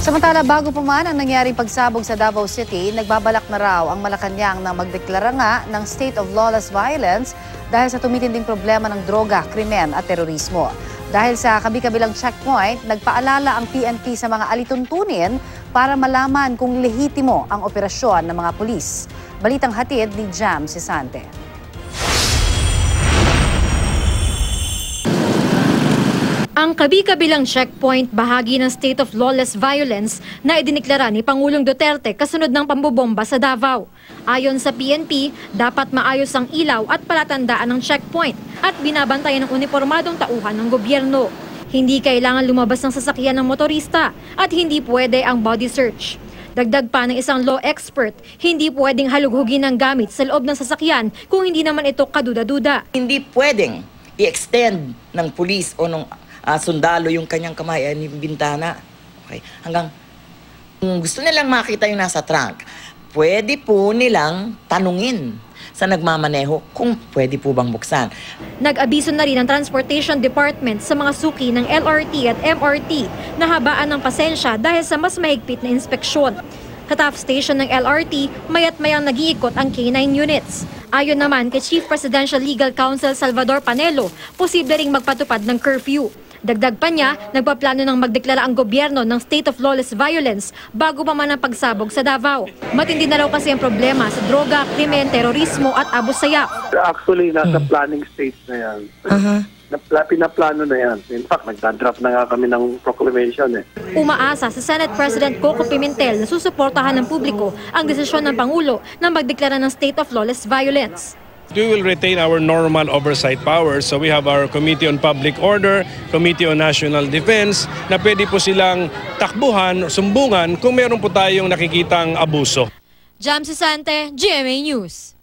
Samantala, bago pa man ang nangyaring pagsabog sa Davao City, nagbabalak na raw ang Malacanang na magdeklara nga ng state of lawless violence dahil sa tumitinding problema ng droga, krimen at terorismo. Dahil sa kabi-kabilang checkpoint, nagpaalala ang PNP sa mga alituntunin para malaman kung lehitimo ang operasyon ng mga pulis. Balitang hatid ni Jam Sisante. Ang kabi-kabilang checkpoint bahagi ng state of lawless violence na idiniklara ni Pangulong Duterte kasunod ng pambobomba sa Davao. Ayon sa PNP, dapat maayos ang ilaw at palatandaan ng checkpoint at binabantayan ng unipormadong tauhan ng gobyerno. Hindi kailangan lumabas ng sasakyan ng motorista at hindi pwede ang body search. Dagdag pa ng isang law expert, hindi pwedeng halughugin ng gamit sa loob ng sasakyan kung hindi naman ito kaduda-duda. Hindi pwedeng i-extend ng pulis o ng sundalo yung kanyang kamay ay bintana. Okay. Hanggang kung gusto nilang makita yung nasa trunk, pwede po nilang tanungin sa nagmamaneho kung pwede po bang buksan. Nag-abiso na rin ang Transportation Department sa mga suki ng LRT at MRT na habaan ng pasensya dahil sa mas mahigpit na inspeksyon. Katap station ng LRT, mayat mayang nag-iikot ang K9 units. Ayon naman kay Chief Presidential Legal Counsel Salvador Panelo, posible ring magpatupad ng curfew. Dagdag pa niya, nagpaplano ng magdeklara ang gobyerno ng state of lawless violence bago pa man ang pagsabog sa Davao. Matindi na raw kasi ang problema sa droga, krimen, terorismo at abu-sayyaf. Actually, nasa planning stage na yan. Pinaplano na yan. In fact, nagdadraft na nga kami ng proclamation. Umaasa sa Senate President Coco Pimentel na susuportahan ng publiko ang desisyon ng Pangulo na magdeklara ng state of lawless violence. We will retain our normal oversight powers. So we have our Committee on Public Order, Committee on National Defense, na pwede po silang takbuhan, sumbungan kung meron po tayong nakikitang abuso. Jam Sisante, GMA News.